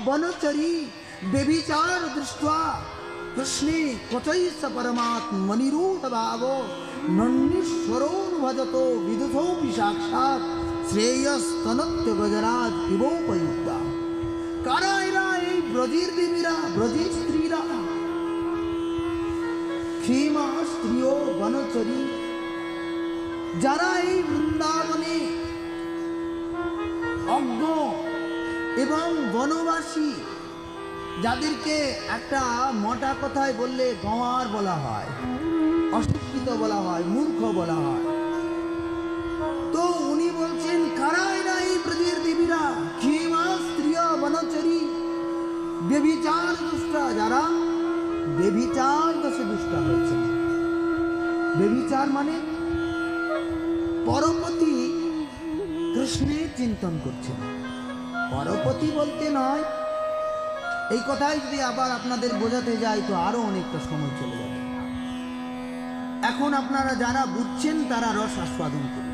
वनचरी व्यभिचार दृष्ट्वा कृष्णे क्वचैष परमात्मनिरूढ भावो नन्नीश्वरो भजतो विदुषोऽपि साक्षात् श्रेयस्तनत्य गजराज इवोपयुक्ता। কারা এরা? এই ব্রজের দেবীরা, ব্রজের স্ত্রীরা, ক্ষীমা স্ত্রীয় বনচরী, যারা এই বৃন্দাবনে অজ্ঞ এবং বনবাসী, যাদেরকে একটা মোটা কথায় বললে গঁওয়ার বলা হয়, অশিক্ষিত বলা হয়, মূর্খ বলা হয়। তো উনি বলছেন কারা এরা? এই ব্রজের দেবীরা, ক্ষীমা স্ত্রীয় বনচরী ব্যভিচার দুষ্টা, যারা ব্যভিচার দোষে দুষ্টা হয়েছে। ব্যভিচার মানে পরপতি কৃষ্ণের চিন্তন করছে। পরপতি বলতে নয়, এই কথাই যদি আবার আপনাদের বোঝাতে যাই তো আরো অনেকটা সময় চলে যাবে। এখন আপনারা যারা বুঝছেন তারা রস আস্বাদন করুন।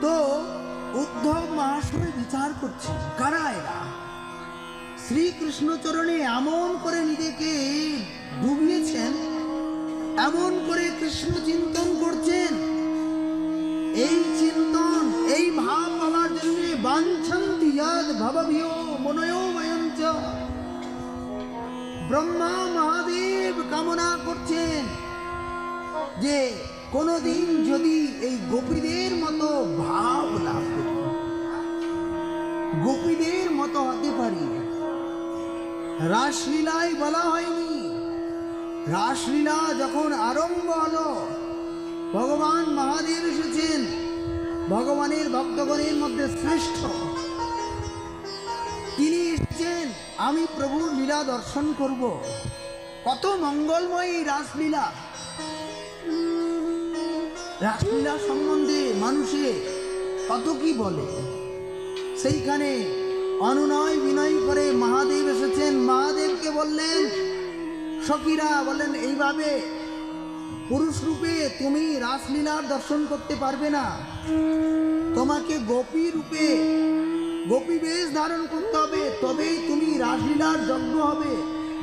তো উদ্ধব মহাশয় বিচার করছেন কারা এরা? শ্রীকৃষ্ণ চরণে এমন করে নিজেকে ডুবিয়েছেন, এমন করে কৃষ্ণ চিন্তন করছেন। এই চিন্তন, এই ভাব পাওয়ার জন্য বাঞ্ছন্তি যদ ভবভিও মনয়ো বয়ঞ্চ, ব্রহ্মা মহাদেব কামনা করছেন যে কোনদিন যদি এই গোপীদের মতো ভাব লাভ করি, গোপীদের মতো হতে পারি। রাসলীলায় বলা হয়নি, রাসলীলা যখন আরম্ভ হলো, ভগবান মহাদেব এসেছেন, ভগবানের ভক্তগণের মধ্যে শ্রেষ্ঠ তিনি এসেছেন, আমি প্রভুর লীলা দর্শন করব। কত মঙ্গলময় রাসলীলা। রাসলীলা সম্বন্ধে মানুষে কত কি বলে, সেইখানে অনুনয় বিনয় করে মহাদেব এসেছেন। মহাদেবকে বললেন, সখীরা বললেন এইভাবে পুরুষ রূপে তুমি রাসলীলার দর্শন করতে পারবে না, তোমাকে গোপী রূপে গোপী বেশ ধারণ করতে হবে, তবেই তুমি রাসলীলার যজ্ঞ হবে।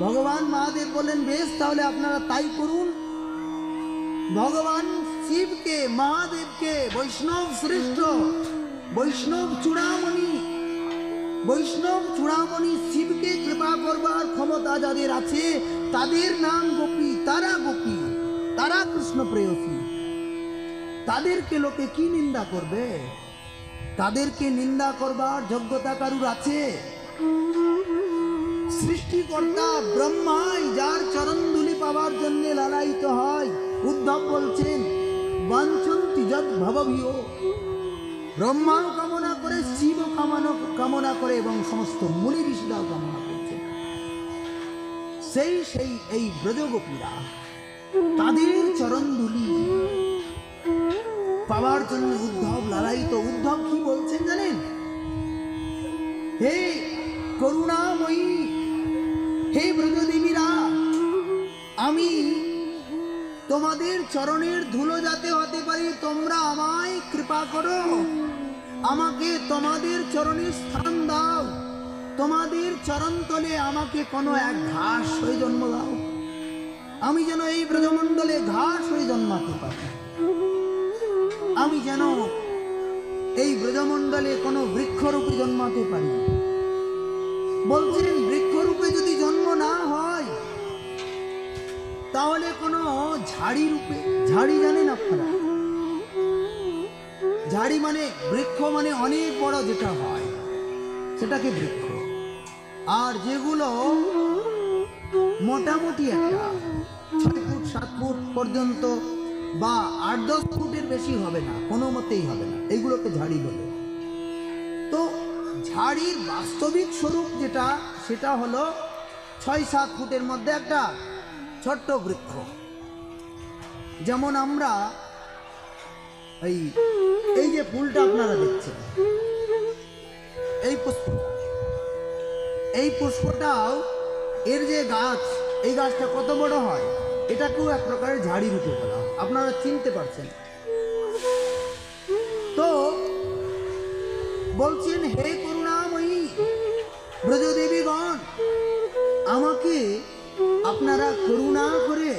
ভগবান মহাদেব বললেন বেশ, তাহলে আপনারা তাই করুন। ভগবান শিবকে, মহাদেবকে, বৈষ্ণব শ্রেষ্ঠ, বৈষ্ণব চূড়ামণি, বৈষ্ণব চূড়ামণি শিবকে কৃপা করবার ক্ষমতা যাদের আছে তাদের নাম গোপী, তারা গোপী, তারা কৃষ্ণ প্রেয়সী। তাদেরকে লোকে কি নিন্দা করবে? তাদেরকে নিন্দা করবার যোগ্যতা কারুর আছে? সৃষ্টিকর্তা ব্রহ্মাই যার চরণধুলি পাওয়ার জন্য লালায়িত হয়। উদ্ধব বলছেন বাঞ্ছন্তি যদ ভবভিও, ব্রহ্মাও কামনা করে, শিব কামনা করে এবং সমস্ত মুনি ঋষিরাও কামনা করছেন। সেই এই ব্রজগোপীরা তাদের চরণধুলি পাওয়ার জন্য উদ্ধব লালায়িত। উদ্ধব কি বলছেন জানেন? হে করুণাময়ী, হে ব্রজদেবীরা, আমি তোমাদের চরণের ধুলো যাতে হতে পারি তোমরা আমায় কৃপা করো, আমাকে তোমাদের চরণে স্থান দাও, তোমাদের চরণতলে আমাকে কোনো এক ঘাস হয়ে জন্ম দাও, আমি যেন এই ব্রজমণ্ডলে ঘাস হয়ে জন্মাতে পারি, আমি যেন এই ব্রজমণ্ডলে কোনো বৃক্ষরূপে জন্মাতে পারি। বলছেন বৃক্ষরূপে যদি জন্ম না হয় তাহলে কোনো ঝাড়ি রূপে, ঝাড়ি জানেন আপনারা? ঝাড়ি মানে বৃক্ষ, মানে অনেক বড় যেটা হয় সেটাকে বৃক্ষ। আর যেগুলো মোটামুটি একটা 6 ফুট 7 ফুট পর্যন্ত বা 8-10 ফুটের বেশি হবে না, কোনো মতেই হবে না, এগুলোকে ঝাড়ি বলে। তো ঝাড়ির বাস্তবিক স্বরূপ যেটা, সেটা হলো 6-7 ফুটের মধ্যে একটা ছোট্ট বৃক্ষ। যেমন আমরা এই যে ফুলটা আপনারা দেখছেন, এই পুষ্পটাও এর যে গাছ, এই গাছটা কত বড় হয়, এটাকেও এক প্রকারের ঝাড়ি রূপে বলা হয়। আপনারা চিনতে পারছেন? তো বলছেন, হে করুণাময়ী ব্রজদেবীগণ, আমাকে আপনারা করুণা করে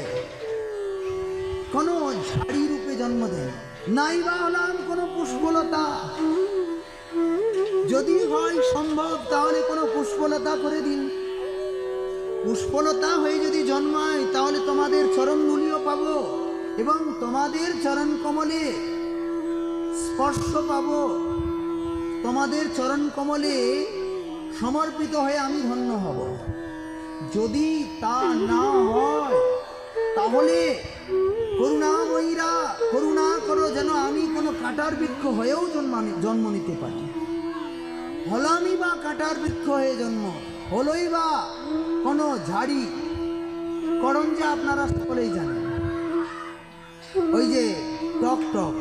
কোনো ঝাড়ি রূপে জন্ম দেন, নাই বা হলাম কোনো পুষ্পলতা, যদি হয় সম্ভব তাহলে কোনো পুষ্পলতা করে দিন। পুষ্পলতা হয়ে যদি জন্মায় তাহলে তোমাদের চরণ ধুলিও পাবো এবং তোমাদের চরণ কমলে স্পর্শ পাবো, তোমাদের চরণ কমলে সমর্পিত হয়ে আমি ধন্য হব। যদি তা না হয় তাহলে করুণাময়ীরা করুণা করো, যেন আমি কোনো কাঁটার বৃক্ষ হয়েও জন্ম নিতে পারি। হলামই বা কাঁটার বৃক্ষ হয়ে জন্ম, হলোই বা কোনো ঝাড়ি করণ, যে আপনারা সকলেই জানেন, ওই যে টক টক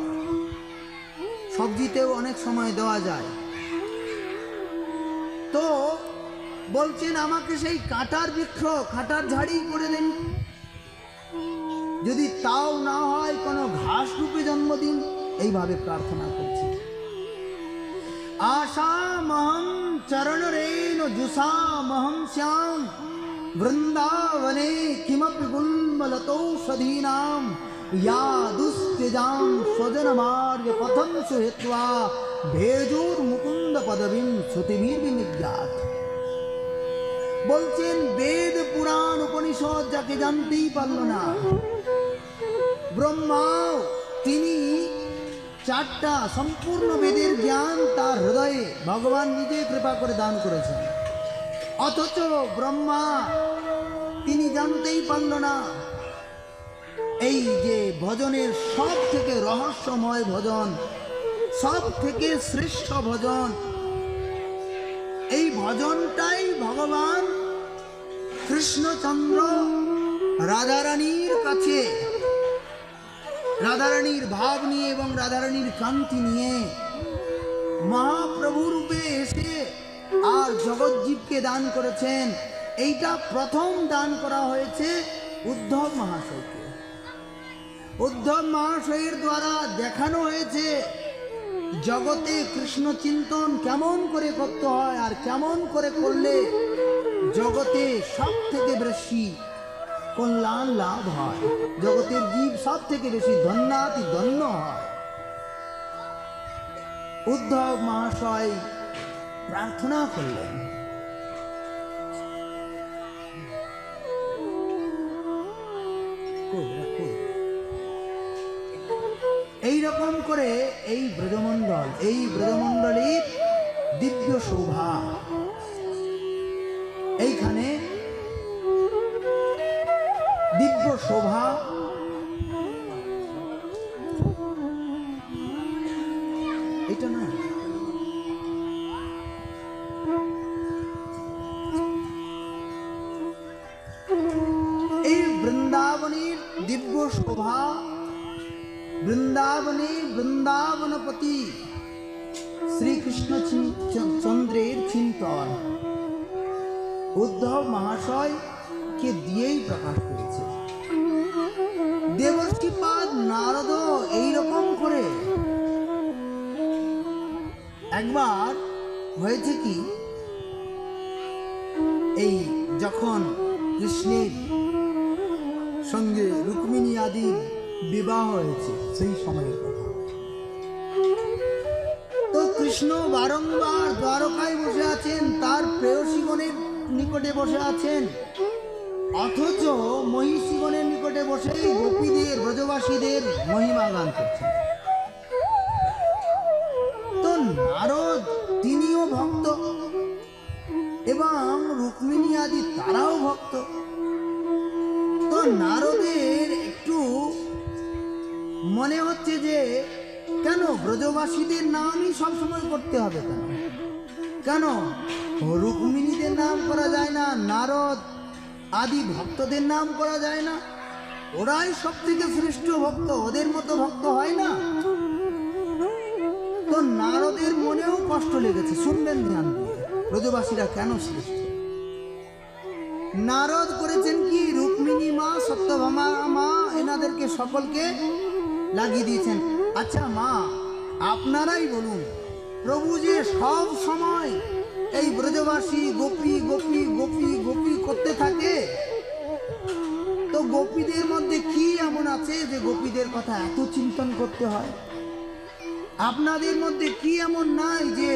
সবজিতেও অনেক সময় দেওয়া যায়। তো বলছেন আমাকে সেই কাঁটার বৃক্ষ, কাঁটার ঝাড়ি করে দেন। যদি তাও না হয় কোনো ঘাস রূপে জন্মদিন, এইভাবে প্রার্থনা করছি। आशामहं चरणरेण जुषामहं श्याम वृंदावने किमपि गुल्मलतौषधीनां या दुस्त्यजां स्वजनमार्य पथं सुहित्वा भेजोर्मुकुन्द पदवीं श्रुतिभिर्विनिज्ञात। বলছেন বেদ পুরাণ উপনিষদ যাকে জানতেই পারল না, ব্রহ্মাও তিনি চারটা সম্পূর্ণ বেদের জ্ঞান তার হৃদয়ে ভগবান নিজে কৃপা করে দান করেছেন, অথচ ব্রহ্মা তিনি জানতেই পারল না এই যে ভজনের সব থেকে রহস্যময় ভজন, সব থেকে শ্রেষ্ঠ ভজন, এই ভজনটাই ভগবান কৃষ্ণচন্দ্র রাধারানীর কাছে, রাধারানীর ভাব নিয়ে এবং রাধারানীর কান্তি নিয়ে মহাপ্রভু রূপে এসে আর জগৎজীবকে দান করেছেন। এইটা প্রথম দান করা হয়েছে উদ্ধব মহাশয়কে। উদ্ধব মহাশয়ের দ্বারা দেখানো হয়েছে জগতে কৃষ্ণ চিন্তন কেমন করে করতে হয়, আর কেমন করে করলে জগতে সব থেকে বেশি কল্যাণ লাভ হয়, জগতের জীব সব থেকে বেশি ধন্যাতি ধন্য হয়। উদ্ধব মহাশয় প্রার্থনা করলেন, এই রকম করে এই ব্রজমণ্ডলীর দিব্য শোভা, এইখানে দিব্য শোভা, এটা না, এই বৃন্দাবনের দিব্য শোভা, বৃন্দাবনে বৃন্দাবনপতি শ্রীকৃষ্ণ চন্দ্রের চিন্তন উদ্ধব মহাশয়কে দিয়েই প্রকাশ করেছে। দেবর্ষিপাদ নারদ এইরকম করে একবার হয়েছে কি, এই যখন কৃষ্ণের সঙ্গে রুক্মিণী আদির বিবাহ হয়েছে সেই সময়ের কথা, তো কৃষ্ণ বারংবার দ্বারকায় বসে আছেন, তার প্রেয়সীগণের নিকটে বসে আছেন, অথচ মহিষীগণের নিকটে বসে গোপীদের ব্রজবাসীদের মহিমা গান করছেন। তো নারদ তিনিও ভক্ত এবং রুক্মিণী আদি তারাও ভক্ত। তো নারদের একটু মনে হচ্ছে যে কেন ব্রজবাসীদের নামই সবসময় করতে হবে, কেন কেন রুক্মিণীদের নাম করা যায় না, নারদ আদি ভক্তদের নাম করা যায় না? ওরাই সব থেকে শ্রেষ্ঠ ভক্ত, ওদের মতো ভক্ত হয় না? তো নারদের মনেও কষ্ট লেগেছে, শুনবেন ধ্যান দিয়ে, ব্রজবাসীরা কেন শ্রেষ্ঠ। নারদ করেছেন কি, রুক্মিণী মা, সত্যভামা মা, এনাদেরকে সকলকে লাগিয়ে দিয়েছেন। আচ্ছা মা, আপনারাই বলুন, প্রভু যে সব সময় এই ব্রজবাসী গোপী গোপী গোপী গোপী করতে থাকে, তো গোপীদের মধ্যে কি এমন আছে যে গোপীদের কথা এত চিন্তন করতে হয়? আপনাদের মধ্যে কি এমন নাই যে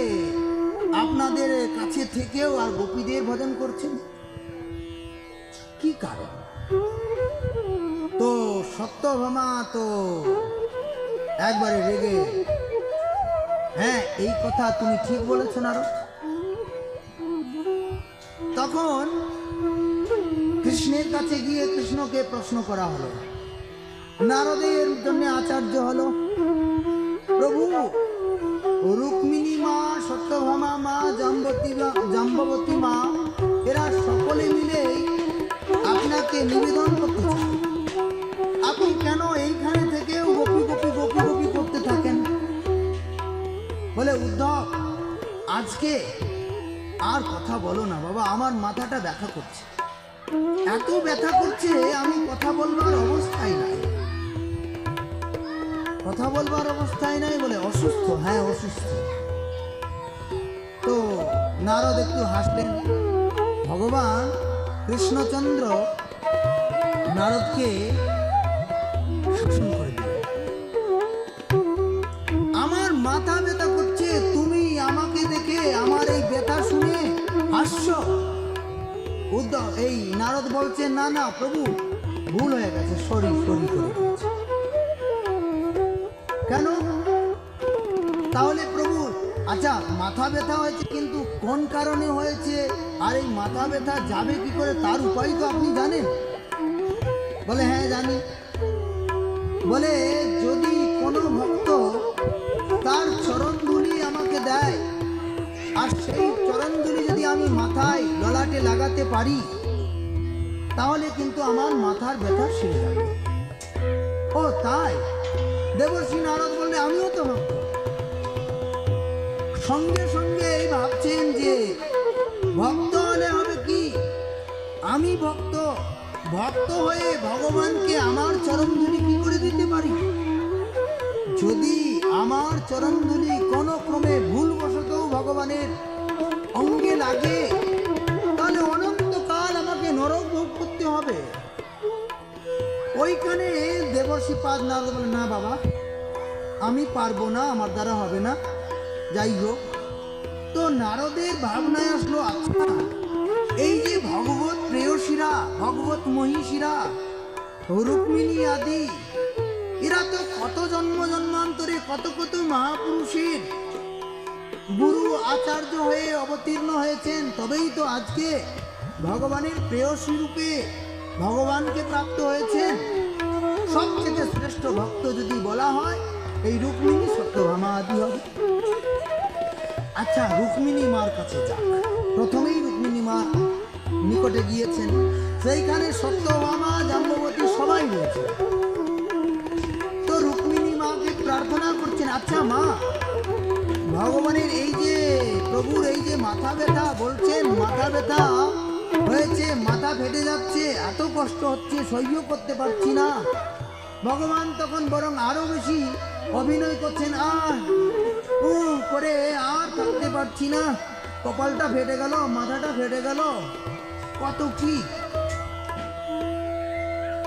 আপনাদের কাছে থেকেও আর গোপীদের ভজন করছেন? কি কারণ? তো সত্যভামা তো একবারে রেগে, হ্যাঁ এই কথা তুমি ঠিক বলেছ নারদ। তখন কৃষ্ণের কাছে গিয়ে কৃষ্ণকে প্রশ্ন করা হলো, নারদের জন্য আচার্য হলো, প্রভু রুক্মিণী মা, সত্যভামা মা, জাম্ববতী মা, এরা সকলে মিলে আপনাকে নিবেদন করতে চান, আপনি কেন এইখানে থেকেও গোপী গোপী গোপী গোপী করতে থাকেন? বলে উদ্ধব, আজকে আর কথা বলো না বাবা, আমার মাথাটা ব্যথা করছে, এত ব্যথা করছে আমি কথা বলবার অবস্থায় নাই। কথা বলবার অবস্থায় নাই বলে অসুস্থ? হ্যাঁ অসুস্থ। তো নারদ একটু হাসলেন। ভগবান কৃষ্ণচন্দ্র নারদকে শাসন করে দিলেন, আমার মাথা ব্যথা করছে, তুমি আমাকে দেখে আমার এই ব্যথা শুনে হাসছো? উদ্ধব এই নারদ বলছে, না না প্রভু ভুল হয়ে গেছে, সরি সরি করে দিয়েছে। কেন? তাহলে প্রভু আচ্ছা মাথা ব্যথা হয়েছে, কিন্তু কোন কারণে হয়েছে আর এই মাথা ব্যথা যাবে কি করে তার উপায় তো আপনি জানেন? বলে হ্যাঁ জানি। বলে যদি কোনো ভক্ত তার চরণধুলি আমাকে দেয় আর সেই চরণধুলি যদি আমি মাথায় ললাটে লাগাতে পারি, তাহলে কিন্তু আমার মাথার ব্যথা সেরে যাবে। ও তাই? দেবর্ষি নারদ বললে আমিও তো ভক্ত। সঙ্গে সঙ্গে এই ভাবছেন যে ভক্ত হলে হবে কি, আমি ভক্ত, ভক্ত হয়ে ভগবানকে আমার চরণধুলি কি করে দিতে পারি? যদি আমার চরণধুলি কোনো ক্রমে ভুলবশত ভগবানের অঙ্গে লাগে, তাহলে অনন্তকাল আমাকে নরক ভোগ করতে হবে। ওইখানে দেবর্ষি পাদ নারদ বলে, না বাবা আমি পারবো না, আমার দ্বারা হবে না। যাই হোক, তো নারদের ভাবনায় আসলো, আচ্ছা এই যে ভগবত প্রেয়সীরা, ভগবত মহিষীরা, রুক্মিণী আদি, এরা তো কত জন্ম জন্মান্তরে কত কত মহাপুরুষের গুরু আচার্য হয়ে অবতীর্ণ হয়েছেন, তবেই তো আজকে ভগবানের প্রেয়সী রূপে ভগবানকে প্রাপ্ত হয়েছেন। সবচেয়ে শ্রেষ্ঠ ভক্ত যদি বলা হয় এই রুক্মিণী সত্যভামা আদি হবে। আচ্ছা রুক্মিণী মার কাছে যাক। প্রথমেই রুক্মিণী মা নিকটে গিয়েছেন, সেইখানে সত্যভামা জাম্ববতী সবাই রয়েছে। তো রুক্মিণী মাকে প্রার্থনা করছেন, আচ্ছা মা ভগবানের এই যে প্রভুর এই যে মাথা ব্যথা বলছেন, মাথা ব্যথা হয়েছে, মাথা ফেটে যাচ্ছে, এত কষ্ট হচ্ছে, সহ্য করতে পারছি না। ভগবান তখন বরং আরো বেশি অভিনয় করছেন, করে আর থাকতে পারছি না, কপালটা ফেটে গেল, মাথাটা ফেটে গেল, কত কি।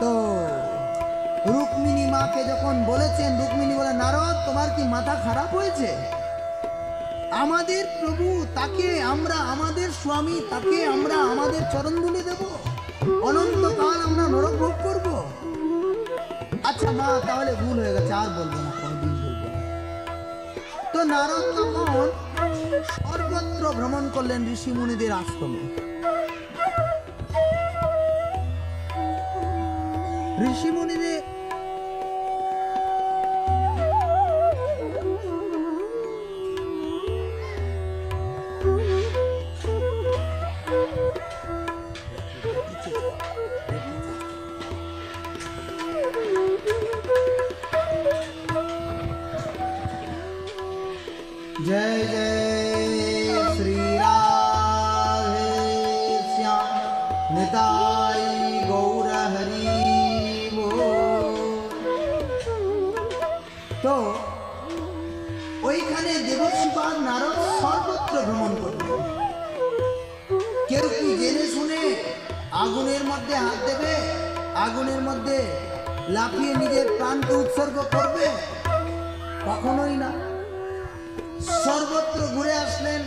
তো রুক্মিণী মাকে যখন বলেছেন, রুক্মিণী বলে, নারদ তোমার কি মাথা খারাপ হয়েছে? আমাদের প্রভু, তাকে আমরা, আমাদের স্বামী, তাকে আমরা আমাদের চরণধুলি দেব, অনন্তকাল আমরা নরক ভোগ করব? আচ্ছা মা তাহলে ভুল হয়ে গেছে, আর বলবো না, কোনদিন বলবো না। তো নারদ তখন সর্বত্র ভ্রমণ করলেন ঋষি মুনিদের আশ্রমে। ঋষি মুনিদের जय जय श्री राधे श्याम निताई गौर हरि बोल। তো ওইখানে দেবর্ষি পাদ নারদ আগুনের মধ্যে হাত দেবে, আগুনের মধ্যে লাফিয়ে নিজের প্রাণকে উৎসর্গ করবে? কখনোই না। সর্বত্র ঘুরে আসলেন,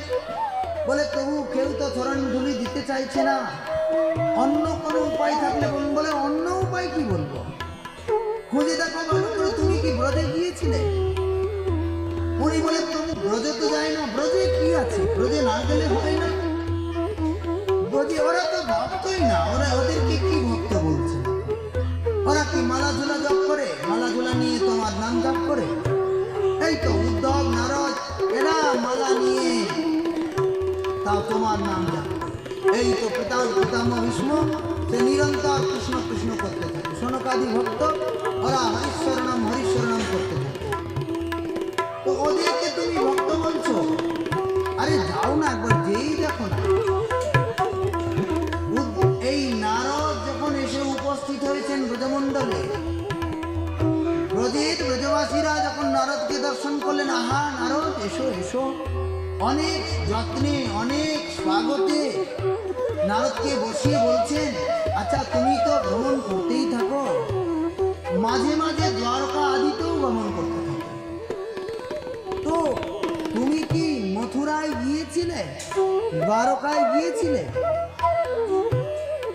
বলে প্রভু কেউ তো চরণ ধুলি দিতে চাইছে না, অন্য কোনো উপায় থাকলে বলুন। বলে অন্য উপায় কি বলবো? খুঁজে দেখো ভালো করে, তুমি কি ব্রজে গিয়েছিলে? উনি বলে প্রভু ব্রজে তো যায় না। ব্রজে কি আছে? ব্রজে না গেলে হয় না? ব্রজে ওরা তো ভক্তই না, ওরা ওদেরকে কি ভক্ত বলছে? ওরা কি মালা ঝোলা জপ করে? মালা ঝোলা নিয়ে তোমার নাম জপ করে? এই তো উদ্ধব, নারদ, এরা মালা নিয়ে তাও তোমার নাম জপ করে। এই তো পিতামহ ভীষ্ম, সে নিরন্তর কৃষ্ণ কৃষ্ণ করতে থাকে। শোনকাদি ভক্ত ওরা হরিশ্বরনাম হরিশ্বরনাম করতে থাকে। তো ওদেরকে তুমি ভক্ত বলছো? আরে যাও না একবার, যেই দেখো না। এই নারদ যখন এসে উপস্থিত হয়েছেন ব্রজমণ্ডলে, ব্রজবাসীরা যখন নারদকে দর্শন করলেন, আহা নারদ এসো এসো, অনেক যত্নে অনেক স্বাগতে নারদকে বসিয়ে বলছেন, আচ্ছা তুমি তো ভ্রমণ করতেই থাকো, মাঝে মাঝে দ্বারকা আদিতেও ভ্রমণ করতে থাকো, তো তুমি কি মথুরায় গিয়েছিলে, দ্বারকায় গিয়েছিলে?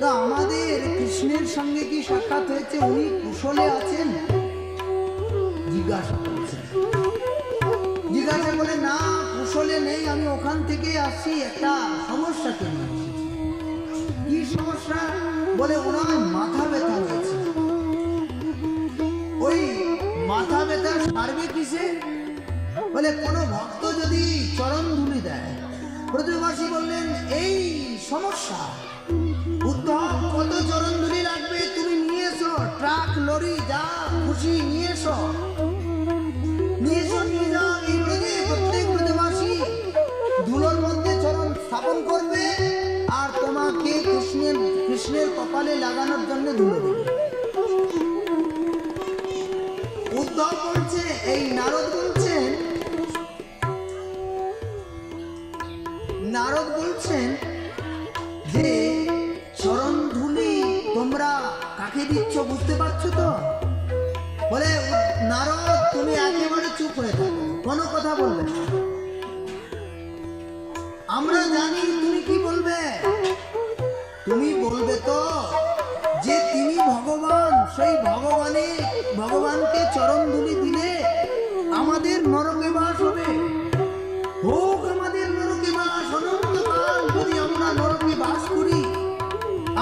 তো আমাদের কৃষ্ণের সঙ্গে কি সাক্ষাৎ হয়েছে? উনি কুশলে আছেন? জিজ্ঞাসা করছেন। জিজ্ঞাসা করে, না কুশলে নেই, আমি ওখান থেকে আসছি, একটা সমস্যাকে নিয়ে এসেছি। কি সমস্যা? বলে ওনার মাথা ব্যথা হয়েছে। ওই মাথা ব্যথা সারবে কিসে? বলে কোনো ভক্ত যদি চরণ ধুলি দেয়। ব্রজবাসী বললেন, এই সমস্যা, উদ্ধব কত চরণ ধুলি লাগবে, তুমি নিয়ে এসো, ট্রাক লরি যা খুশি নিয়ে এসো, নিয়ে যাও। এই ব্রজে প্রত্যেক ব্রজবাসী ধুলোর মধ্যে চরণ স্থাপন করবে, আর তোমাকে কৃষ্ণের কপালে লাগানোর জন্য ধুলো দেবে। উদ্ধব বলছে, এই নারদ বলছেন যে চরণ ধুলি তোমরা কাকে দিচ্ছ বুঝতে পারছো তো? বলে নারদ তুমি একেবারে চুপ হয়ে থাকো, কোনো কথা বলবে না। আমরা জানি তুমি কি বলবে। তুমি বলবে তো যে তিনি ভগবান, সেই ভগবানকে চরণ ধুলি দিলে আমাদের নরকে বাস হবে। হোক আমাদের নরকে বাস, অনন্তকাল যদি আমরা নরকে বাস করি,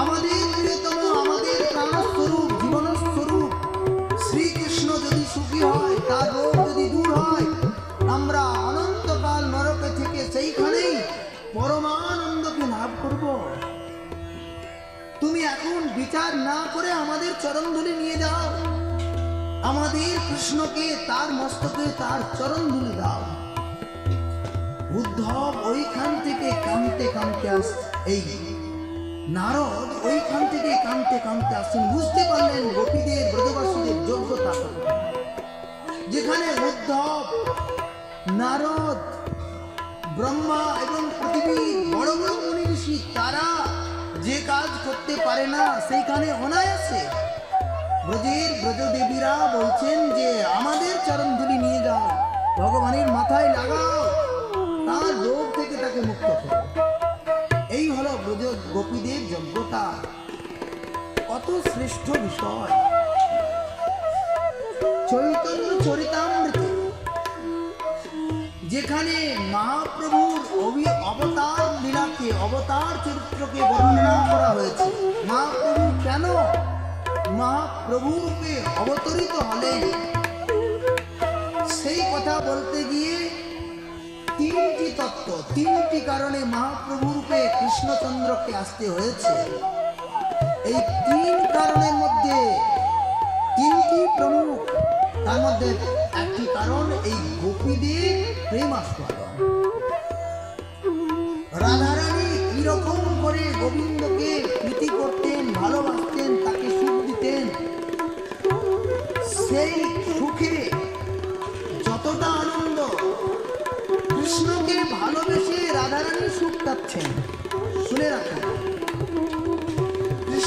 আমাদের প্রিয়তম, আমাদের প্রাণস্বরূপ, জীবনস্বরূপ শ্রীকৃষ্ণ যদি সুখী হয়, তার রোগ যদি দূর হয়, আমরা অনন্তকাল নরকে থেকে সেইখানেই পরমানন্দকে লাভ করব। তুমি এখন বিচার না করে আমাদের চরণ ধুলি নিয়ে যাও, আমাদের কৃষ্ণকে তার মস্তকে তার চরণ ধুলি দাও। উদ্ধব ওইখান থেকে কাঁদতে কাঁদতে এই নারদ ওইখান থেকে কাঁদতে কাঁদতে আসছেন। বুঝতে পারলেন গোপীদের, ব্রজবাসীদের যোগ্যতা, যেখানে উদ্ধব, নারদ, ব্রহ্মা এবং পৃথিবীর বড় বড় মুনি ঋষি তারা যে কাজ করতে পারে না, সেইখানে অনায়াসে ব্রজদেবীরা বলছেন যে আমাদের চরণ ধুলি নিয়ে যাও, ভগবানের মাথায় লাগাও, তার রোগ থেকে তাকে মুক্ত করো। এই হলো ব্রজ গোপীদের যোগ্যতা। কত শ্রেষ্ঠ বিষয়। চৈতন্য চরিতামৃতে যেখানে মহাপ্রভুর অবতার লীলাকে, অবতার চরিত্রকে বর্ণনা করা হয়েছে, মহাপ্রভু কেন মহাপ্রভু রূপে অবতরিত হলেন, সেই কথা বলতে গিয়ে তিনটি তত্ত্ব, তিনটি কারণে মহাপ্রভু রূপে কৃষ্ণচন্দ্রকে আসতে হয়েছে। এই তিন কারণের মধ্যে তিনটি প্রমুখ, তার মধ্যে একটি কারণ এই গোপীদের প্রেম আস্বাদন। রাধারানী কিরকম করে গোবিন্দকে প্রীতি করতেন, ভালোবাসতেন, তাকে সুখ দিতেন, সেই সুখে যতটা আনন্দ, কৃষ্ণকে ভালোবেসে রাধারানী সুখ পাচ্ছেন। শুনে রাখুন,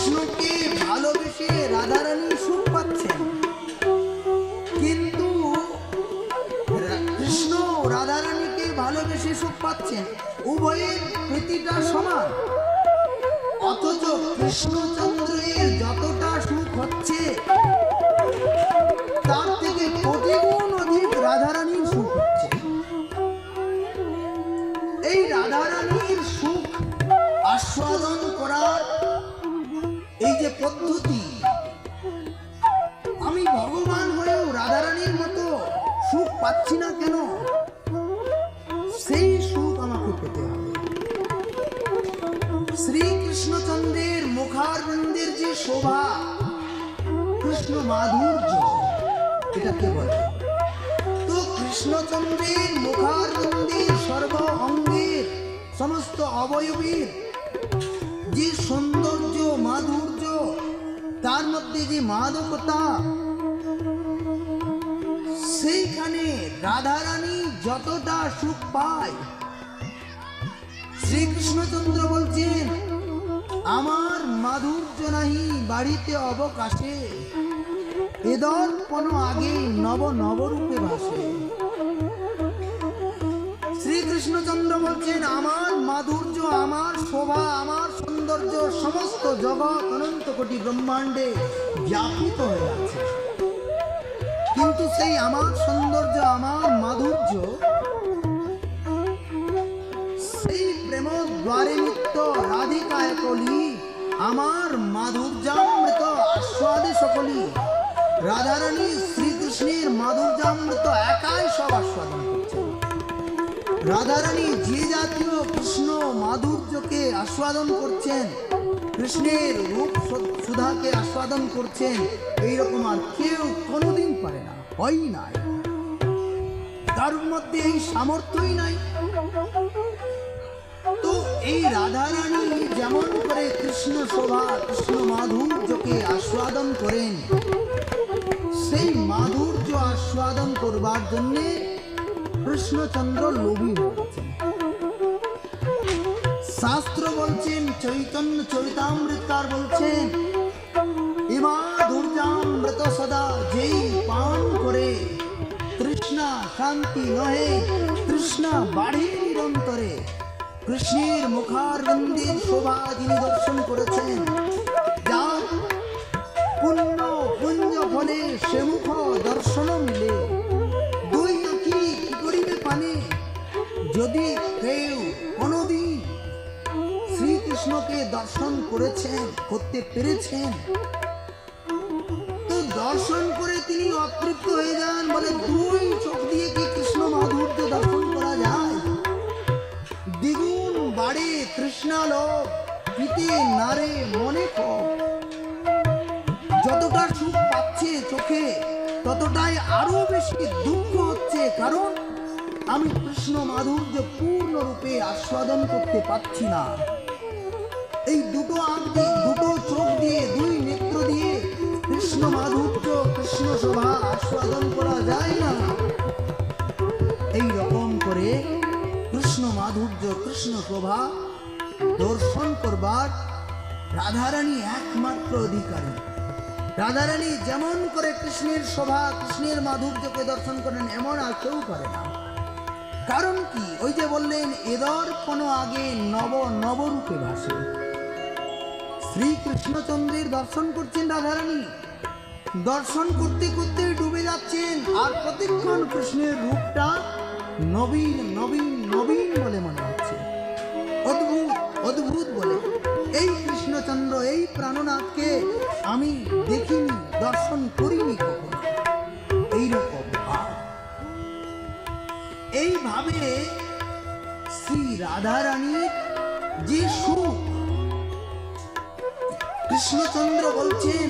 কৃষ্ণকে ভালোবেসে রাধারানী সুখ পাচ্ছেন, কিন্তু কৃষ্ণ রাধারানীকে ভালোবেসে সুখ পাচ্ছেন, উভয়ের প্রীতিটা সমান। অথচ কৃষ্ণচন্দ্রের যতটা সুখ হচ্ছে তার থেকে কোটি গুণ অধিক রাধারানীর সুখ হচ্ছে। এই রাধারানীর সুখ আস্বাদন করার এই যে পদ্ধতি, আমি ভগবান হয়েও রাধারানীর মতো সুখ পাচ্ছি না কেন, সেই সুখ আমাকে পেতে হবে। শ্রীকৃষ্ণচন্দ্রের মুখারবিন্দের যে শোভা, কৃষ্ণ মাধুর্য, এটাকে বলে। তো কৃষ্ণচন্দ্রের মুখারবিন্দের সর্ব অঙ্গের সমস্ত অবয়বের যে সৌন্দর্য মাধুর্য, তার মধ্যে যে মাদকতা, সেইখানে রাধারানী যতটা সুখ পায়, শ্রীকৃষ্ণচন্দ্র বলছেন আমার মাধুর্য নাহি বাড়িতে অবকাশে, এদর্পণ আগে নব নবরূপে ভাসে। শ্রীকৃষ্ণচন্দ্র বলছেন আমার মাধুর্য, আমার শোভা, আমার সৌন্দর্য সমস্ত জগৎ অনন্ত কোটি ব্রহ্মাণ্ডে ব্যাপিত হয়ে আছে, কিন্তু সেই আমার সৌন্দর্য, আমার মাধুর্য, সেই প্রেম দ্বারে নিত্য রাধিকায় কলি, আমার মাধুর্যামৃত আস্বাদে সকলি। রাধারানী শ্রীকৃষ্ণের মাধুর্যামৃত একাই সব আস্বাদন করছেন। রাধারানী যে জাতীয় কৃষ্ণ মাধুর্যকে আস্বাদন করছেন, কৃষ্ণের রূপ সুধাকে আস্বাদন করছেন, এইরকম আর কেউ কোনোদিন পারে না, হয় নাই, তার মধ্যে এই সামর্থ্যই নাই। তো এই রাধারানী যেমন করে কৃষ্ণ শোভা, কৃষ্ণ মাধুর্যকে আস্বাদন করেন, সেই মাধুর্য আস্বাদন করবার জন্য কৃষ্ণচন্দ্র লোভী হয়েছেন। শাস্ত্র বলছেন, চৈতন্য চরিতামৃতকার বলছেন, এ মাধুর্যামৃত সদা যেই পান করে, তৃষ্ণা শান্তি নহে, তৃষ্ণা বাড়ে নিরন্তরে। কৃষ্ণের মুখারবিন্দের শোভা যিনি দর্শন করেছেন, যার পুণ্য পুঞ্জ ফলে সে মুখ দর্শন মিলে, দুই আঁখি কি করিবে পানে। যদি কেউ কোনদিন শ্রীকৃষ্ণকে দর্শন করেছেন, করতে পেরেছেন, তো দর্শন করে তিনি অতৃপ্ত হয়ে যান, বলে দুই চোখ দিয়ে কি কৃষ্ণ মাধুর্য দর্শন করা যায়? দ্বিগুণ বাড়ে তৃষ্ণালোক, পিতে নারে মনে কম। যতটা সুখ পাচ্ছে চোখে, ততটাই আরো বেশি দুঃখ হচ্ছে, কারণ আমি কৃষ্ণ মাধুর্য পূর্ণরূপে আস্বাদন করতে পারছি না। এই দুটো আঁখ দিয়ে, দুটো চোখ দিয়ে, দুই নেত্র দিয়ে কৃষ্ণ মাধুর্য, কৃষ্ণ শোভা আস্বাদন করা যায় না। এই রকম করে কৃষ্ণ মাধুর্য, কৃষ্ণ শোভা দর্শন করবার রাধারানী একমাত্র অধিকারী। রাধারানী যেমন করে কৃষ্ণের শোভা, কৃষ্ণের মাধুর্যকে দর্শন করেন, এমন আর কেউ করে না। কারণ কি? ওই যে বললেন, এদর কোনো আগে নব নবরূপে ভাসে। শ্রীকৃষ্ণচন্দ্রের দর্শন করছেন রাধারানী, দর্শন করতে করতে ডুবে যাচ্ছেন, আর প্রতিক্ষণ কৃষ্ণের রূপটা নবীন নবীন নবীন বলে মনে হচ্ছে, অদ্ভুত অদ্ভুত বলে। এই কৃষ্ণচন্দ্র, এই প্রাণনাথকে আমি দেখিনি, দর্শন করিনি কখনো, এইরকম ভাব। এইভাবে শ্রী রাধারানীর যে সুখ, কৃষ্ণচন্দ্র বলছেন,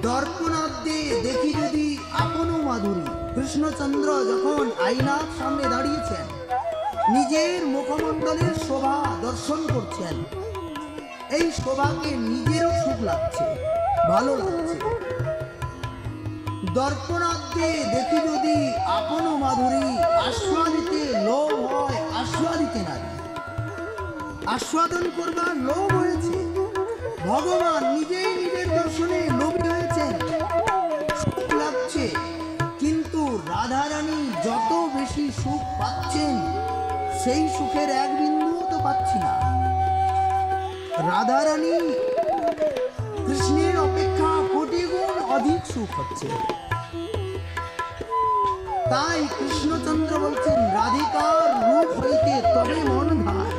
দর্পণাদ্যে দেখি যদি আপন মাধুরী। কৃষ্ণচন্দ্র যখন আয়নার সামনে দাঁড়িয়েছেন, নিজের মুখমণ্ডলের শোভা দর্শন করছেন, এই শোভাকে নিজেরও সুখ লাগছে, ভালো লাগছে। দর্পণাদ্যে দেখি যদি আপন মাধুরী, আস্বাদিতে লোভ হয়, আস্বাদিতে নারী। আস্বাদন করবার লোভ হয়েছে, ভগবান নিজেই নিজের দর্শনে লোভী হয়েছেন, সুখ লাগছে, কিন্তু রাধারানী যত বেশি সুখ পাচ্ছেন সেই সুখের এক বিন্দুও তো পাচ্ছি না। রাধারানী কৃষ্ণের অপেক্ষা কোটি গুণ অধিক সুখ হচ্ছে। তাই কৃষ্ণচন্দ্র বলছেন, রাধিকার রূপ হইতে তবে মন ভার।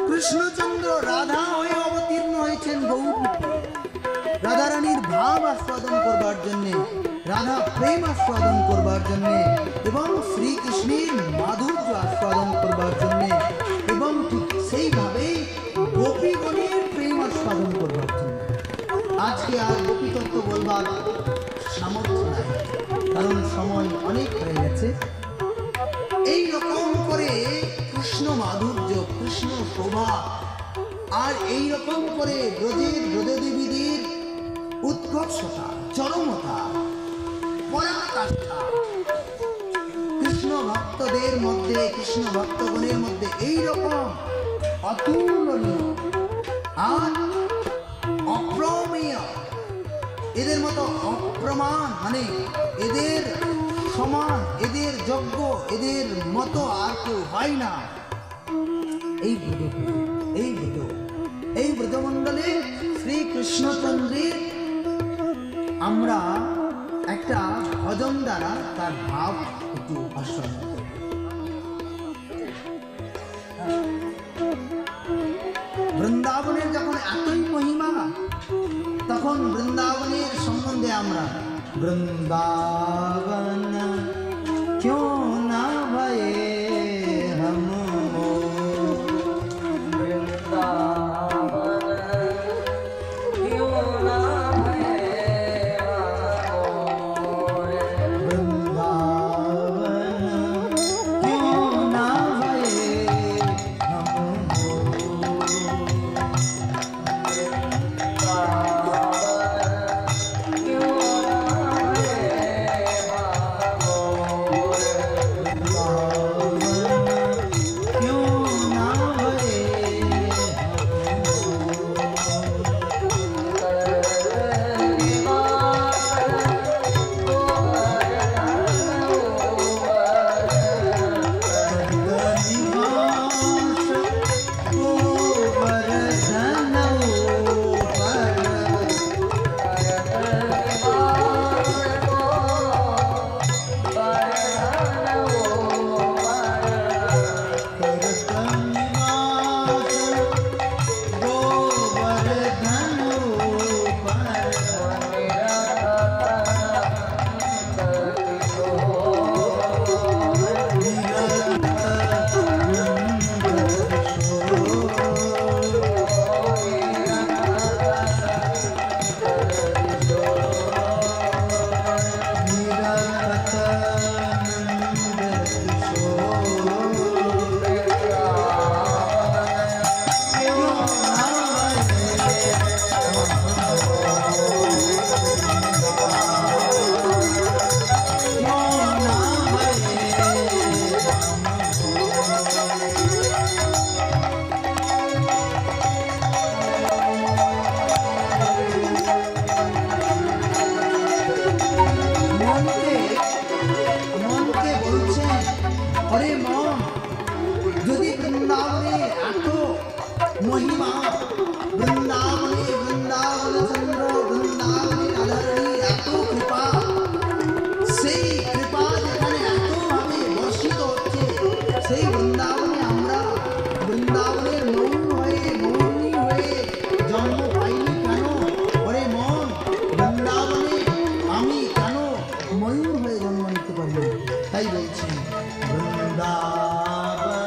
কৃষ্ণচন্দ্র রাধা হয়ে অবতীর্ণ হয়েছেন গৌররূপে, রাধারানীর ভাব আস্বাদন করবার জন্যে, রাধা প্রেম আস্বাদন করবার জন্যে, এবং শ্রীকৃষ্ণের মাধুর্য আস্বাদন করবার জন্যে, এবং ঠিক সেইভাবে গোপীগণের প্রেম আস্বাদন করবার জন্য। আজকে আর গোপী তত্ত্ব বলবার সামর্থ্য নাই, কারণ সময় অনেক হয়ে গেছে। এই রকম করে কৃষ্ণ মাধুর্য, কৃষ্ণ শোভা, আর এই রকম করে ব্রজের ব্রজদেবীদের উৎকর্ষতা, চরমতা, পরাকাষ্ঠা, কৃষ্ণ ভক্তদের মধ্যে, কৃষ্ণ ভক্তগণের মধ্যে এই রকম অতুলনীয় আর অপ্রমেয়, এদের মতো অপ্রমাণ, মানে এদের সমান, এদের যোগ্য, এদের মতো আর কেউ হয় না। এই ব্রজমণ্ডলে শ্রীকৃষ্ণচন্দ্রের আমরা একটা ভজন দ্বারা তার ভাব একটু আস্বাদন করব। বৃন্দাবনের যখন এতই মহিমা, তখন বৃন্দাবনের সম্বন্ধে আমরা বৃন্দাবন क्यों ना भये हम মহিমা, বৃন্দাবনে বৃন্দাবন চন্দ্র, বৃন্দাবনে রাধারানীর এত কৃপা, সেই কৃপা যেখানে এতভাবে বর্ষিত হচ্ছে, সেই বৃন্দাবনে আমরা বৃন্দাবনের মৌন হয়ে, মৌনী হয়ে জন্ম পাইনি কেন? ওরে মন, বৃন্দাবনে আমি কেন ময়ূর হয়ে জন্ম নিতে পারি? তাই বলছি বৃন্দাবন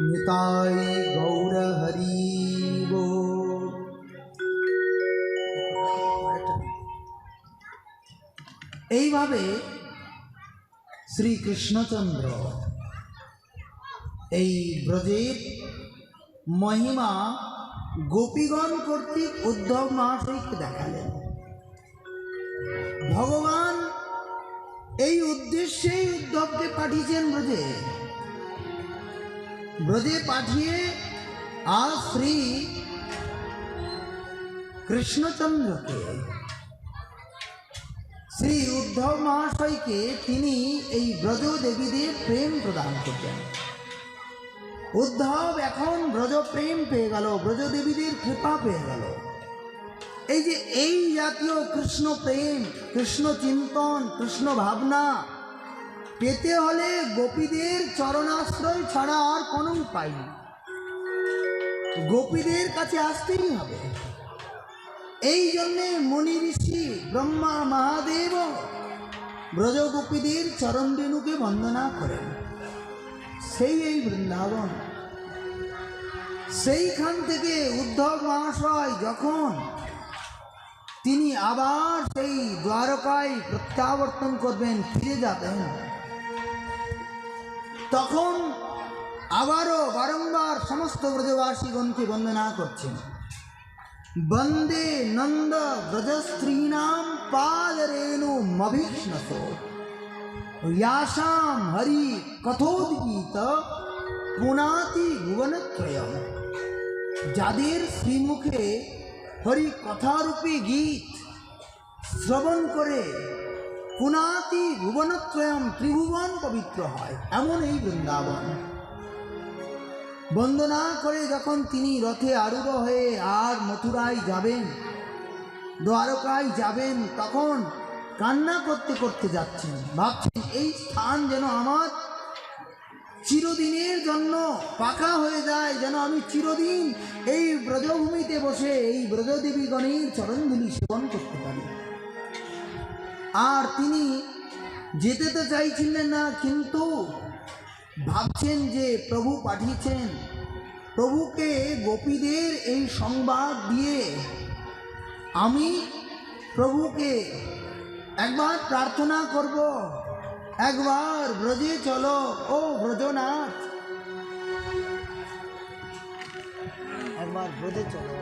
নিতাই গৌর হরি বল। এইভাবে শ্রীকৃষ্ণচন্দ্র এই ব্রজের মহিমা গোপীগণ কর্তৃক উদ্ধব মহাশয়কে দেখালেন। ভগবান এই উদ্দেশ্যেই উদ্ধবকে পাঠিয়েছেন ব্রজে। ব্রজে পাঠিয়ে আজ শ্রী কৃষ্ণচন্দ্রকে, শ্রী উদ্ধব মহাশয়কে তিনি এই ব্রজ দেবীদের প্রেম প্রদান করবেন। উদ্ধব এখন ব্রজ প্রেম পেয়ে গেল, ব্রজ দেবীদের কৃপা পেয়ে গেল। এই যে এই জাতীয় কৃষ্ণ প্রেম, কৃষ্ণ চিন্তন, কৃষ্ণ ভাবনা পেতে হলে গোপীদের চরণাশ্রয় ছাড়া আর কোনো উপায় নেই। গোপীদের কাছে আসতেই হবে। এই জন্যে মুনি ঋষি ব্রহ্মা মহাদেব ব্রজ গোপীদের চরণ রেণুকে বন্দনা করেন। সেই এই বৃন্দাবন। সেইখান থেকে উদ্ধব মহাশয় যখন তিনি আবার সেই দ্বারকায় প্রত্যাবর্তন করবেন, ফিরে যাবেন, তখন আবারও বারংবার সমস্ত ব্রজবাসীগণকে বন্দনা করছেন। বন্দে নন্দ ব্রজস্ত্রীণাম পাদরেণু মভীষ্ণসো ইয়াসাম হরি কথোদ্গীত পুনাতি ভুবনত্রয়ম। যাদের শ্রীমুখে হরি কথারূপী গীত শ্রবণ করে পুনাতি ভুবনত্রয়ম, ত্রিভুবন পবিত্র হয়, এমন এই বৃন্দাবন। বন্দনা করে যখন তিনি রথে আরূঢ় হয়ে আর মথুরায় যাবেন, দ্বারকায় যাবেন, তখন কান্না করতে করতে যাচ্ছেন, ভাবছেন এই স্থান যেন আমার চিরদিনের জন্য পাকা হয়ে যায়, যেন আমি চিরদিন এই ব্রজভূমিতে বসে এই ব্রজদেবীগণের চরণধূলি সেবন করতে পারি। আর তিনি যেতে তো চাইছিলেন না, কিন্তু ভাবছেন যে প্রভু পাঠিয়েছেন, প্রভুকে গোপীদের এই সংবাদ দিয়ে আমি প্রভুকে একবার প্রার্থনা করব, একবার ব্রজে চলো ও ব্রজনাথ, একবার ব্রজে চলো।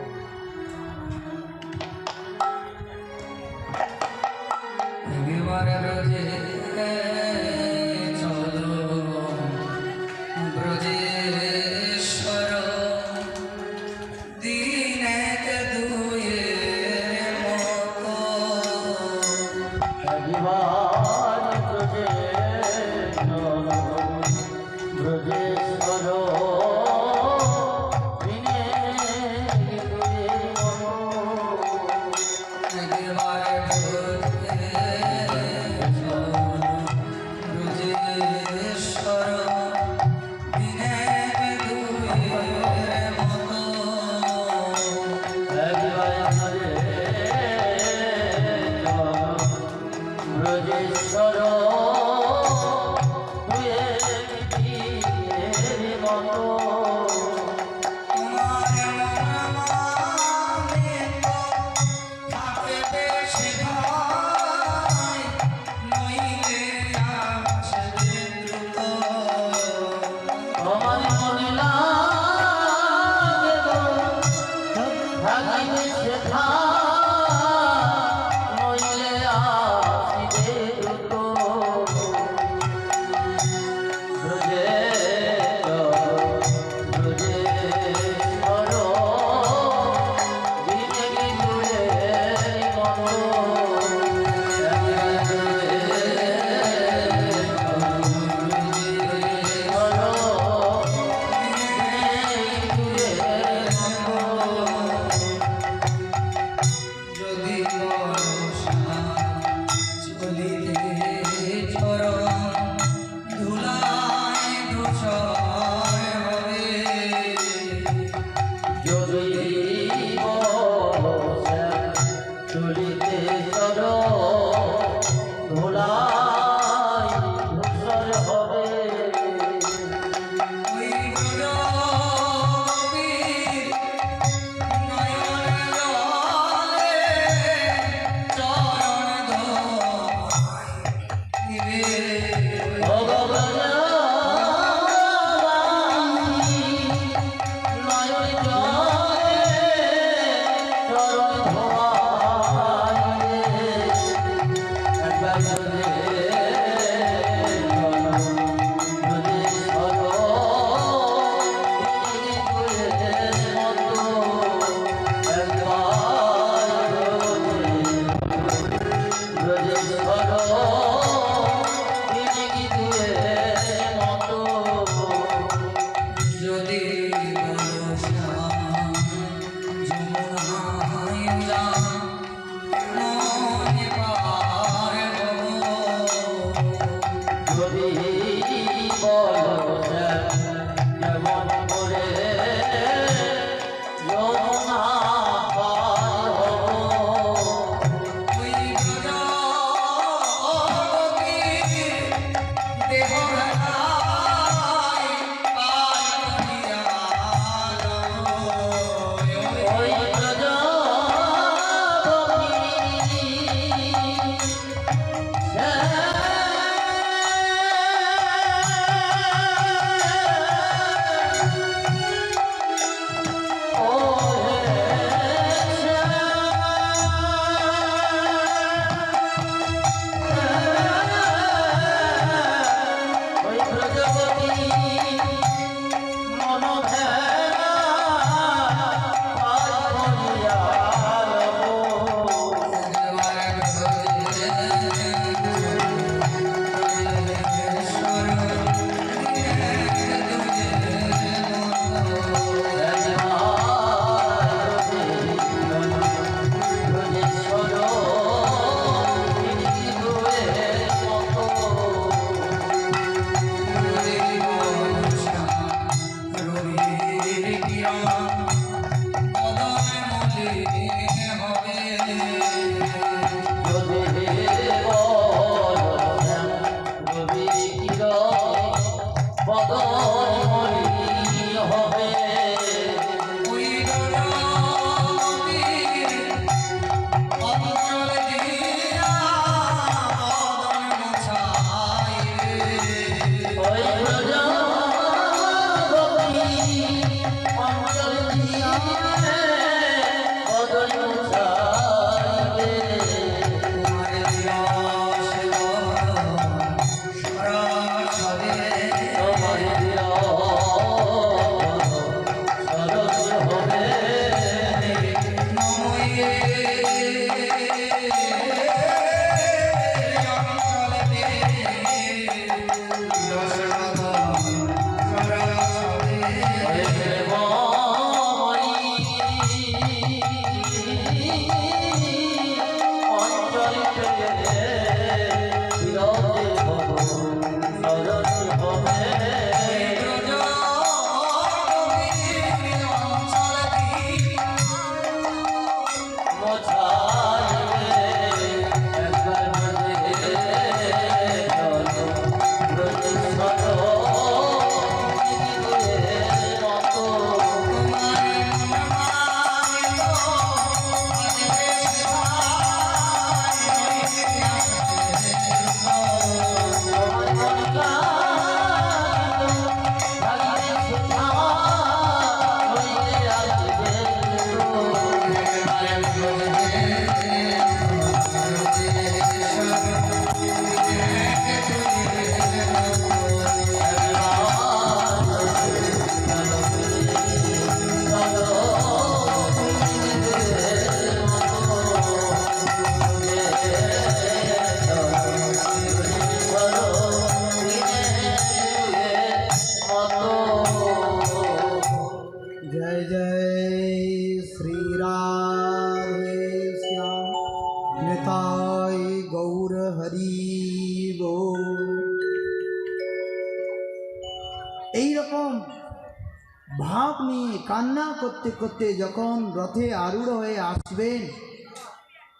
ভাব নিয়ে কান্না করতে করতে যখন রথে আরূঢ় হয়ে আসবেন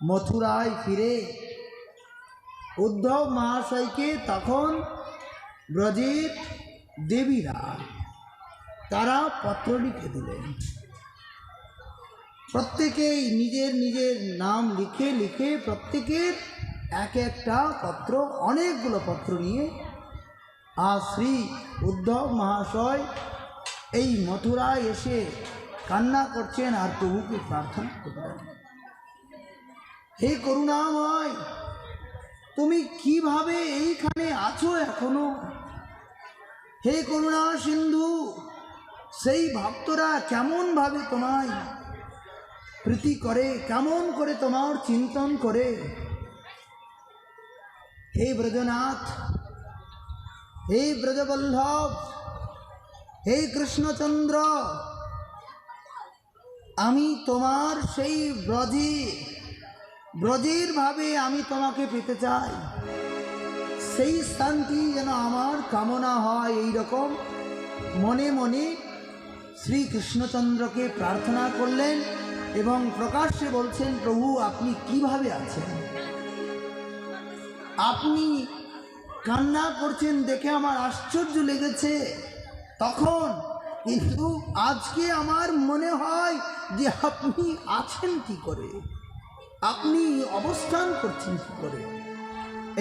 মথুরায় ফিরে, উদ্ধব মহাশয়কে তখন ব্রজের দেবীরা তারা পত্র লিখে দিলেন। প্রত্যেকেই নিজের নিজের নাম লিখে লিখে প্রত্যেকের এক একটা পত্র, অনেকগুলো পত্র নিয়ে আর শ্রী উদ্ধব মহাশয় এই মথুরায় এসে কান্না করছেন আর প্রভুকে প্রার্থনা করলেন, হে করুণাময়, তুমি কিভাবে এইখানে আছো এখনো? হে করুণা সিন্ধু, সেই ভক্তরা কেমন ভাবে তোমায় প্রীতি করে, কেমন করে তোমার চিন্তন করে? হে ব্রজনাথ, হে ব্রজবল্লভ, হে কৃষ্ণচন্দ্র, আমি তোমার সেই ব্রজের ভাবে আমি তোমাকে পেতে চাই, সেই স্থানটি যেন আমার কামনা হয়। এই রকম মনে মনে শ্রীকৃষ্ণচন্দ্রকে প্রার্থনা করলেন এবং প্রকাশ্যে বলছেন, প্রভু আপনি কিভাবে আছেন? আপনি কান্না করছেন দেখে আমার আশ্চর্য লেগেছে তখন, কিন্তু আজকে আমার মনে হয় যে আপনি আছেন কি করে, আপনি অবস্থান করছেন কি করে।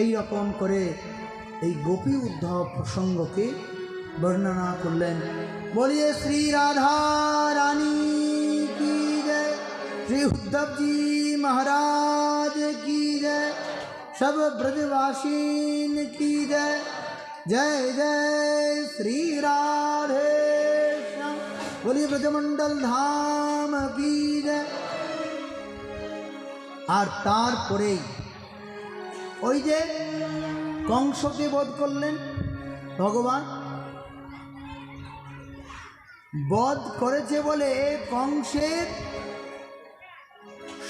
এই রকম করে এই গোপী উদ্ধব প্রসঙ্গকে বর্ণনা করলেন। বলিয়ে শ্রী রাধা রানী কি জয়, श्री उद्धव जी महाराज की जय, सब ब्रजवासीन की जय, जय जय श्री राधे श्याम, बोलिए ब्रजमंडल धाम की जय। আর তারপরেই ওই যে কংসকে বধ করলেন ভগবান, বধ করেছে বলে কংসের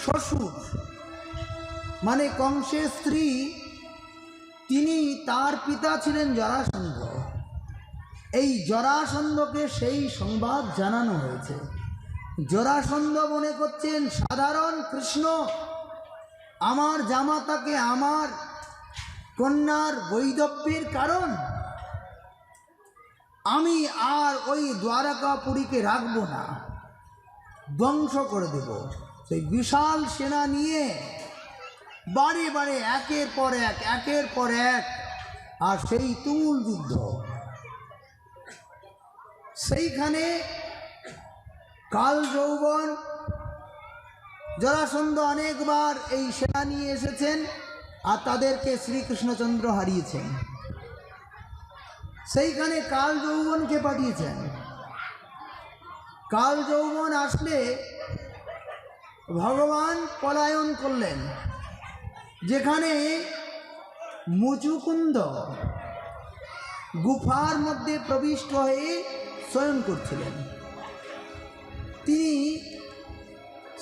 শ্বশুর মানে কংসের স্ত্রী, তিনি তার পিতা ছিলেন জরাসন্ধ। এই জরাসন্ধকে সেই সংবাদ জানানো হয়েছে। জরাসন্ধ মনে করছেন সাধারণ কৃষ্ণ আমার জামাতাকে আমার কন্যার বৈধব্যের কারণ, আমি আর ওই দ্বারকাপুরীকে রাখবো না, ধ্বংস করে দেব। সেই বিশাল সেনা নিয়ে বারে বারে একের পর এক আর সেই তুমুল যুদ্ধ। সেইখানে কাল যৌবন জরাসন্ধ অনেকবার এই সেনা নিয়ে এসেছেন আর তাদেরকে শ্রীকৃষ্ণচন্দ্র হারিয়েছেন। সেইখানে কাল যৌবনকে পাঠিয়েছেন। কাল যৌবন আসলে ভগবান পলায়ন করলেন, যেখানে মুচুকুন্দ গুফার মধ্যে প্রবিষ্ট হয়ে শয়ন করছিলেন, তিনি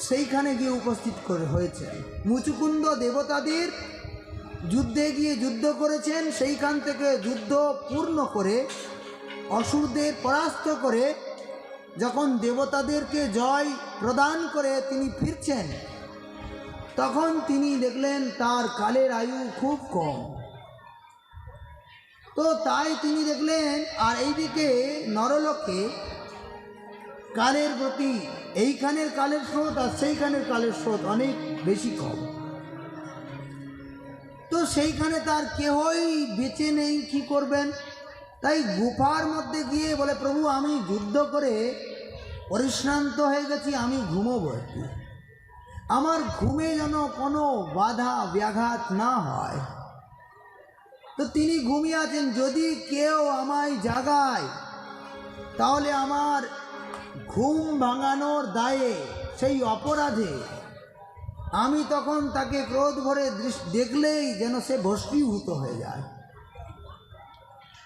সেইখানে গিয়ে উপস্থিত হয়েছেন। মুচুকুন্দ দেবতাদের যুদ্ধে গিয়ে যুদ্ধ করেছেন, সেইখান থেকে যুদ্ধ পূর্ণ করে অসুরদের পরাস্ত করে যখন দেবতাদেরকে জয় প্রদান করে তিনি ফিরছেন, তখন তিনি দেখলেন তার কালের আয়ু খুব কম। তো তাই তিনি দেখলেন, আর এইদিকে নরলোকে কালের প্রতি এইখানের কালের স্রোত আর সেইখানের কালের স্রোত অনেক বেশি কম। তো সেইখানে তার কেহই বেঁচে নেই, কি করবেন? তাই গুফার মধ্যে গিয়ে বলে, প্রভু আমি যুদ্ধ করে পরিশ্রান্ত হয়ে গেছি, আমি ঘুমোবো একটু, আমার ঘুমে যেন কোনো বাধা ব্যাঘাত না হয়। তো তিনি ঘুমিয়ে আছেন, যদি কেউ আমায় জাগায় তাহলে আমার ঘুম ভাঙানোর দায়ে, সেই অপরাধে আমি তখন তাকে ক্রোধ ভরে দেখলেই যেন সে ভস্মীভূত হয়ে যায়।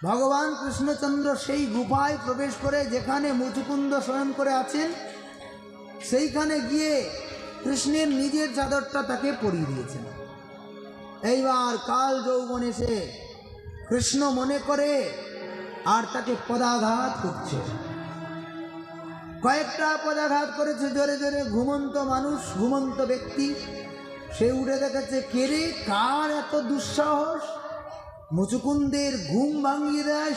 ভগবান কৃষ্ণচন্দ্র সেই গুফায় প্রবেশ করে যেখানে মুচুকুন্দ শয়ন করে আছেন, সেইখানে গিয়ে কৃষ্ণের নিজের চাদরটা তাকে পরিয়ে দিয়েছেন। এইবার কাল যৌবন এসে কৃষ্ণ মনে করে আর তাকে পদাঘাত করছে, কয়েকটা পদাঘাত করেছে জোরে জোরে। ঘুমন্ত মানুষ, ঘুমন্ত ব্যক্তি, সে উঠে দেখেছে, কে রে, কার এত দুঃসাহস মুচুকুন্দের ঘুম ভাঙিয়ে দেয়।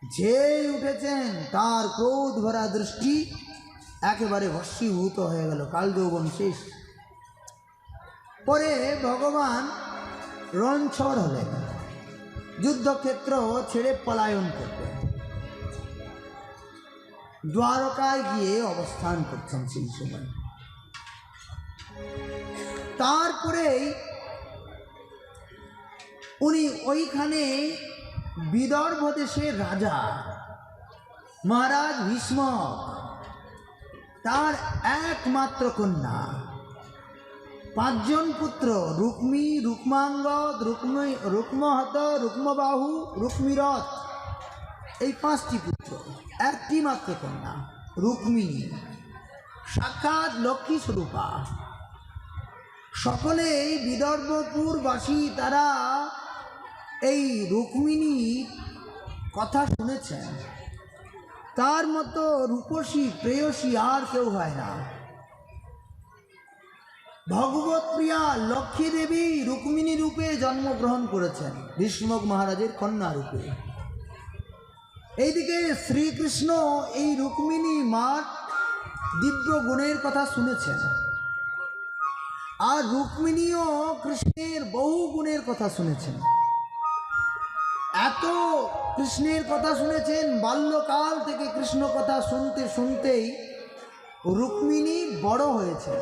যেই উঠেছেন তার ক্রোধ ভরা দৃষ্টি একেবারে ভস্মীভূত হয়ে গেল, কাল যৌবন শেষ। পরে ভগবান রণছড় হলেন, যুদ্ধক্ষেত্র ছেড়ে পলায়ন করবেন, দ্বারকায় গিয়ে অবস্থান করছেন সেই সময়। তারপরেই উনি ওইখানে বিদর্ভ দেশের রাজা মহারাজ ভীষ্ম, তার একমাত্র কন্যা, 5 জন পুত্র, রুক্মী, রুক্মাঙ্গদ, রুক্মহত, রুক্মবাহু, রুক্মিরথ, এই 5টি পুত্র, একটি মাত্র কন্যা রুক্মিণী, সাক্ষাৎ লক্ষ্মী স্বরূপা। সকলেই বিদর্ভপুরবাসী তারা এই রুক্মিণীর কথা শুনেছেন। তার মতো রূপসী প্রেয়সী আর কেউ হয় না। ভগবত প্রিয়া লক্ষ্মী দেবী রুক্মিণী রূপে জন্মগ্রহণ করেছেন, ভীষ্মক মহারাজের কন্যা রূপে। এইদিকে শ্রীকৃষ্ণ এই রুক্মিণী মার দিব্য গুণের কথা শুনেছেন, আর রুক্মিণীও কৃষ্ণের বহু গুণের কথা শুনেছেন। এত কৃষ্ণের কথা শুনেছেন, বাল্যকাল থেকে কৃষ্ণ কথা শুনতে শুনতেই রুক্মিণী বড় হয়েছে।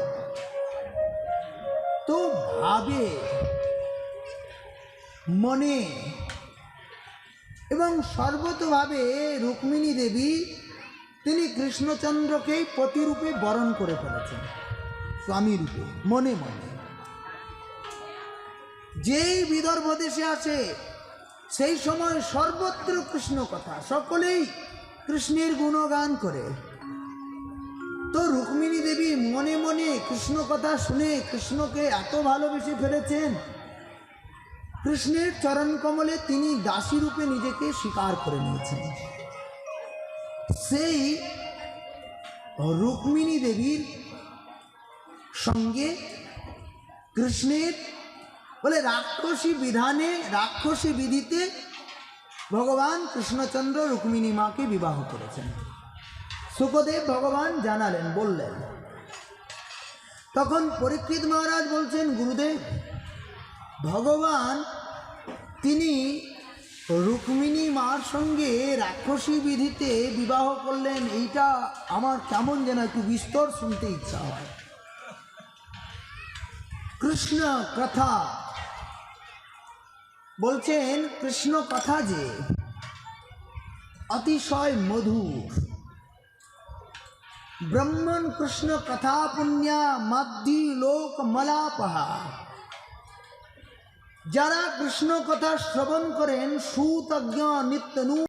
তো ভাবে মনে এবং সর্বতভাবে রুক্মিণী দেবী তিনি কৃষ্ণচন্দ্রকেই পতিরূপে বরণ করে ফেলেছেন, স্বামী রূপে, মনে মনে। যেই বিদর্ভ দেশে আসে সেই সময় সর্বত্র কৃষ্ণ কথা, সকলেই কৃষ্ণের গুণগান করে। তো রুক্মিণী দেবী মনে মনে কৃষ্ণ কথা শুনে কৃষ্ণকে এত ভালোবেসে ফেলেছেন, কৃষ্ণের চরণ কমলে তিনি দাসী রূপে নিজেকে স্বীকার করে নিয়েছেন। সেই রুক্মিণী দেবীর সঙ্গে কৃষ্ণের বলে রাক্ষসী বিধানে, রাক্ষসী বিধিতে ভগবান কৃষ্ণচন্দ্র রুক্মিণী মাকে বিবাহ করেছেন। সুখদেব ভগবান জানালেন, বললেন। তখন পরীক্ষিত মহারাজ বলছেন, গুরুদেব, ভগবান তিনি রুক্মিণী মার সঙ্গে রাক্ষসী বিধিতে বিবাহ করলেন, এইটা আমার কেমন যেন একটু বিস্তর শুনতে ইচ্ছা হয়। কৃষ্ণ কথা বলছেন, কৃষ্ণ কথা যে অতিশয় মধুর, ব্রহ্মণ কৃষ্ণ কথা পুণ্যা মধ্যি লোক মলাপহা। যারা কৃষ্ণ কথা শ্রবণ করেন সুতজ্ঞ নিত্য